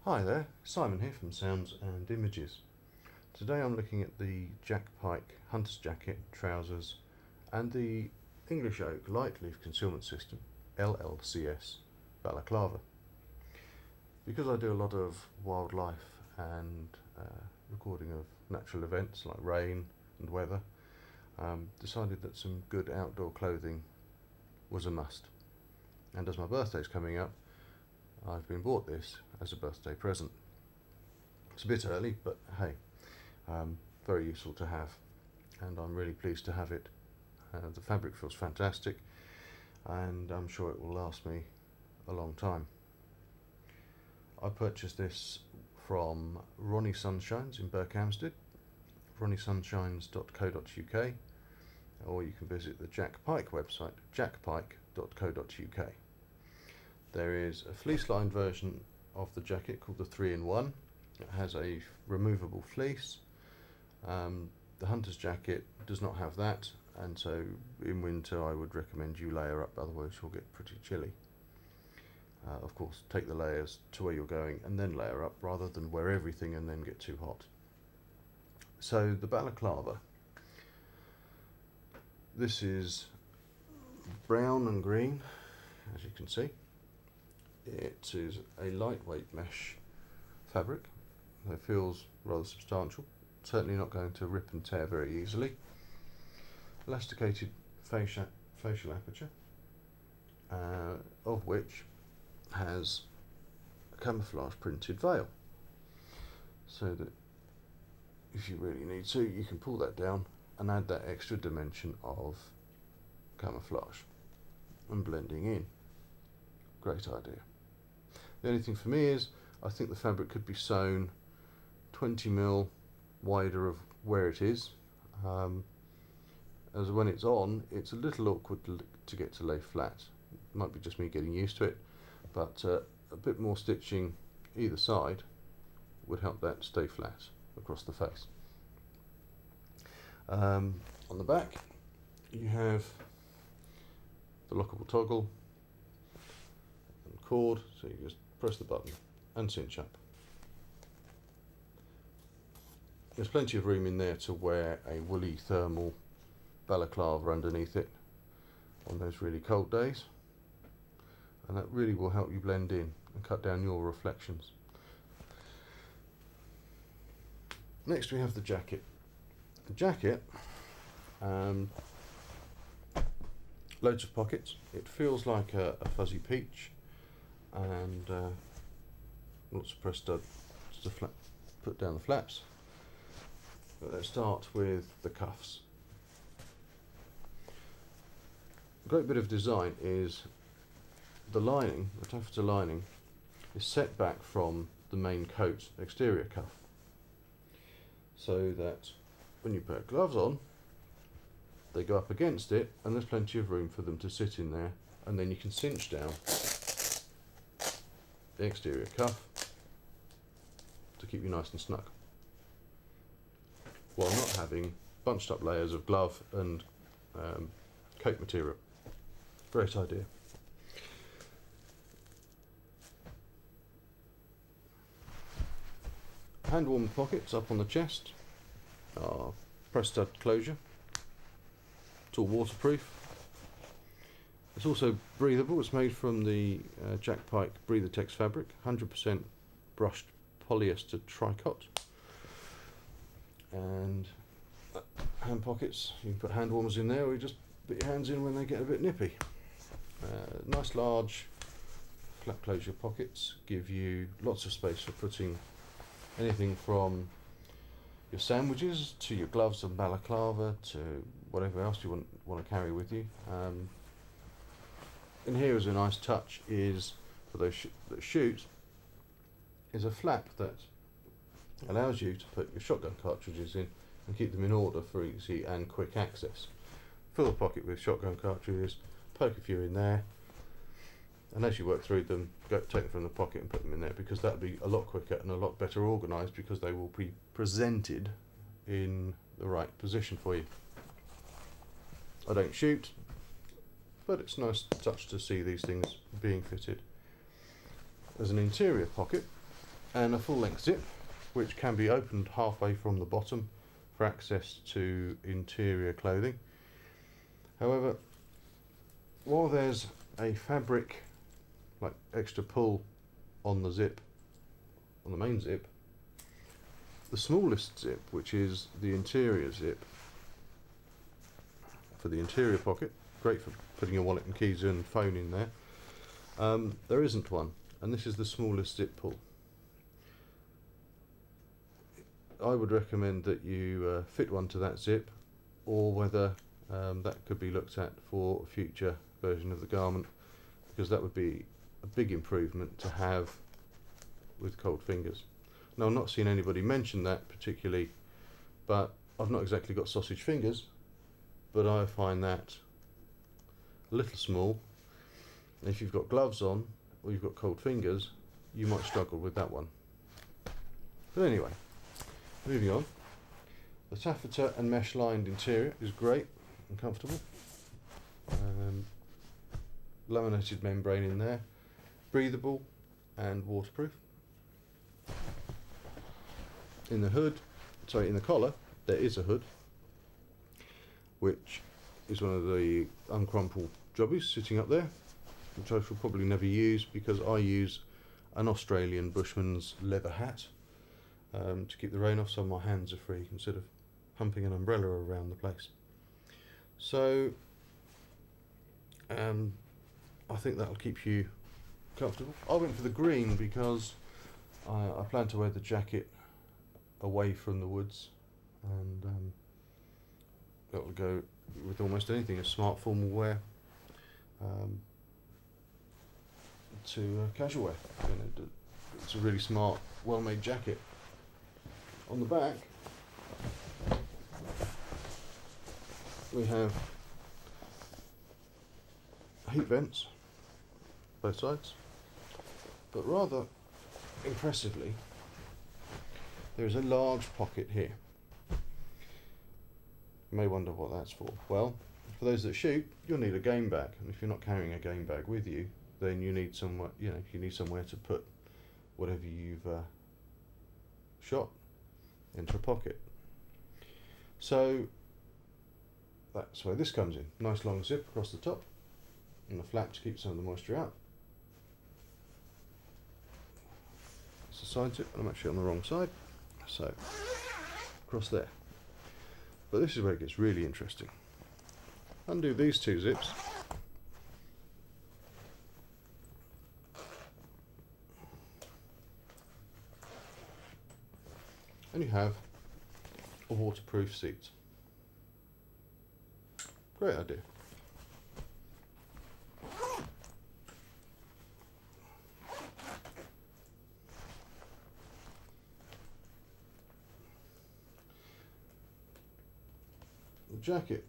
Hi there, Simon here from Sounds and Images. Today I'm looking at the Pyke Hunter's Jacket, Trousers and the English Oak Light Leaf Concealment System, LLCS, Balaclava. Because I do a lot of wildlife and recording of natural events like rain and weather, decided that some good outdoor clothing was a must. And as my birthday's coming up, I've been bought this as a birthday present. It's a bit early, but hey, very useful to have, and I'm really pleased to have it. The fabric feels fantastic, and I'm sure it will last me a long time. I purchased this from Ronnie Sunshines in Berkhamsted, ronniesunshines.co.uk, or you can visit the Jack Pyke website, jackpyke.co.uk. There is a fleece-lined version of the jacket called the 3-in-1. It has a removable fleece. The hunter's jacket does not have that, and so in winter I would recommend you layer up, otherwise you'll get pretty chilly. Of course, take the layers to where you're going and then layer up, rather than wear everything and then get too hot. So the balaclava, this is brown and green, as you can see. It is a lightweight mesh fabric. It feels rather substantial, certainly not going to rip and tear very easily. Elasticated facial aperture, of which has a camouflage printed veil, so that if you really need to, you can pull that down and add that extra dimension of camouflage and blending in. Great idea. The only thing for me is, I think the fabric could be sewn 20mm wider of where it is, as when it's on, it's a little awkward to get to lay flat. It might be just me getting used to it, but a bit more stitching either side would help that stay flat across the face. On the back, you have the lockable toggle and cord, so you just press the button and cinch up. There's plenty of room in there to wear a woolly thermal balaclava underneath it on those really cold days, and that really will help you blend in and cut down your reflections. Next we have the jacket. The jacket, loads of pockets. It feels like a fuzzy peach, and lots of press stud to put down the flaps. But let's start with the cuffs. A great bit of design is the lining, the taffeta lining, is set back from the main coat exterior cuff, so that when you put gloves on, they go up against it and there's plenty of room for them to sit in there, and then you can cinch down the exterior cuff to keep you nice and snug, while not having bunched up layers of glove and coat material. Great idea. Hand warmer pockets up on the chest are press stud closure. It's all waterproof. It's also breathable. It's made from the Jack Pyke Breather-Tex fabric, 100% brushed polyester tricot. And hand pockets, you can put hand warmers in there, or you just put your hands in when they get a bit nippy. Nice large flap closure pockets give you lots of space for putting anything from your sandwiches to your gloves and balaclava to whatever else you want to carry with you. And here is a nice touch, is for those that shoot, is a flap that allows you to put your shotgun cartridges in and keep them in order for easy and quick access. Fill the pocket with shotgun cartridges, poke a few in there, and as you work through them, take them from the pocket and put them in there, because that'll be a lot quicker and a lot better organised, because they will be presented in the right position for you. I don't shoot, but it's a nice touch to see these things being fitted. There's an interior pocket and a full length zip which can be opened halfway from the bottom for access to interior clothing. However, while there's a fabric like extra pull on the zip, on the main zip, the smallest zip, which is the interior zip for the interior pocket, great for putting your wallet and keys and phone in there, there isn't one, and this is the smallest zip pull. I would recommend that you fit one to that zip, or whether that could be looked at for a future version of the garment, because that would be a big improvement to have with cold fingers. Now, I've not seen anybody mention that particularly, but I've not exactly got sausage fingers, but I find that a little small. If you've got gloves on or you've got cold fingers, you might struggle with that one. But anyway, moving on. The taffeta and mesh lined interior is great and comfortable. Laminated membrane in there, breathable and waterproof. In the collar, there is a hood, which is one of the uncrumpled jobbies sitting up there, which I shall probably never use because I use an Australian bushman's leather hat to keep the rain off, so my hands are free instead of humping an umbrella around the place. So I think that'll keep you comfortable. I went for the green because I plan to wear the jacket away from the woods, and that will go with almost anything, a smart formal wear to casual wear. It's a really smart, well-made jacket. On the back we have heat vents both sides, but rather impressively there is a large pocket here. You may wonder what that's for. Well, for those that shoot, you'll need a game bag, and if you're not carrying a game bag with you, then you need somewhere, you need somewhere to put whatever you've shot into a pocket. So that's where this comes in. Nice long zip across the top and the flap to keep some of the moisture out. It's a side zip, and I'm actually on the wrong side, so across there. But this is where it gets really interesting. Undo these two zips, and you have a waterproof seat. Great idea. The jacket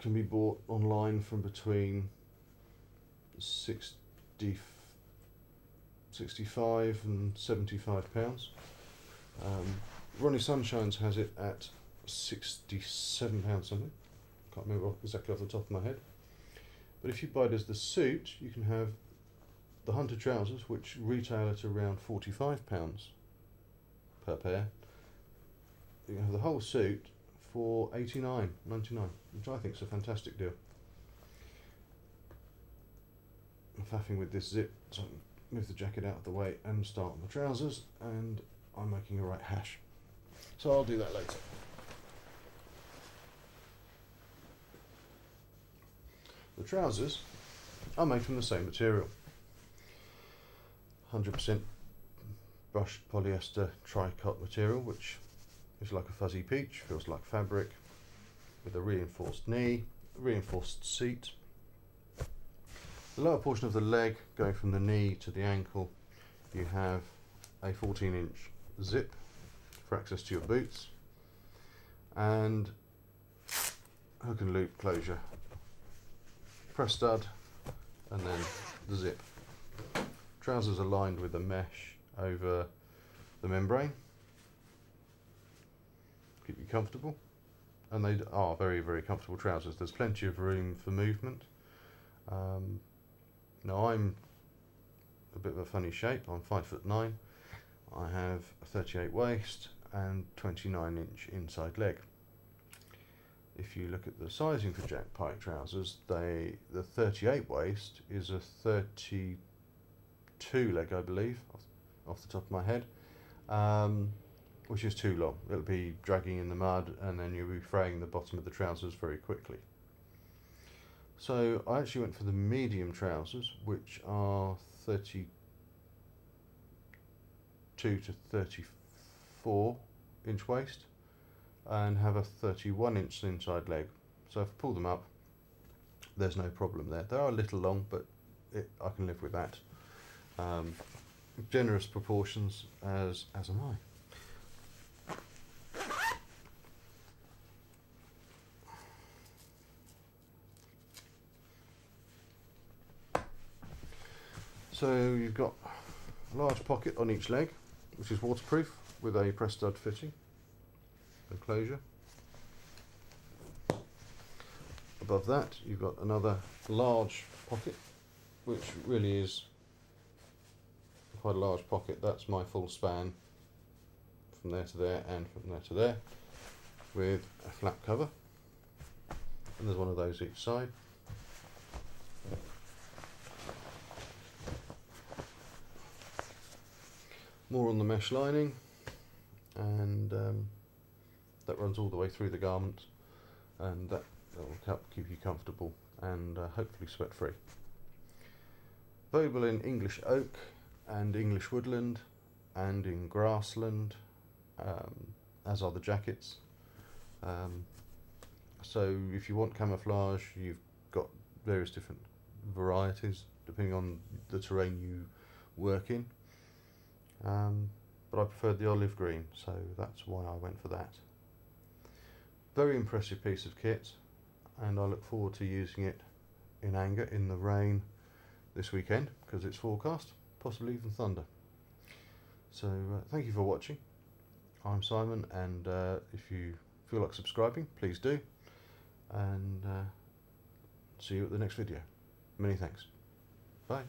can be bought online from between 65 and £75. Ronnie Sunshine's has it at £67 something. Can't remember exactly off the top of my head. But if you buy it as the suit, you can have the hunter trousers, which retail at around £45 per pair. You can have the whole suit for $89.99, which I think is a fantastic deal. I'm faffing with this zip, so I can move the jacket out of the way and start on the trousers, and I'm making a right hash. So I'll do that later. The trousers are made from the same material. 100% brushed polyester tri-cot material, which is like a fuzzy peach, feels like fabric, with a reinforced knee, reinforced seat. The lower portion of the leg, going from the knee to the ankle, you have a 14-inch zip for access to your boots, and hook and loop closure, press stud, and then the zip. Trousers are lined with a mesh over the membrane, keep you comfortable, and they are very, very comfortable trousers. There's plenty of room for movement. Now I'm a bit of a funny shape, I'm 5'9". I have a 38 waist and 29-inch inside leg. If you look at the sizing for Jack Pyke trousers, the 38 waist is a 32 leg, I believe, off the top of my head, which is too long. It'll be dragging in the mud and then you'll be fraying the bottom of the trousers very quickly. So I actually went for the medium trousers, which are 32 to 34 inch waist and have a 31 inch inside leg. So if I pull them up, there's no problem there. They are a little long, but I can live with that. Generous proportions, as am I. So you've got a large pocket on each leg, which is waterproof with a press stud fitting and closure. Above that you've got another large pocket, which really is quite a large pocket. That's my full span from there to there and from there to there, with a flap cover, and there's one of those each side. More on the mesh lining, and that runs all the way through the garment, and that will keep you comfortable and hopefully sweat free. Available in English oak and English woodland and in grassland, as are the jackets. So if you want camouflage, you've got various different varieties depending on the terrain you work in. But I preferred the olive green, so that's why I went for that. Very impressive piece of kit, and I look forward to using it in anger in the rain this weekend, because it's forecast, possibly even thunder. So thank you for watching. I'm Simon, and if you feel like subscribing, please do, and see you at the next video. Many thanks. Bye.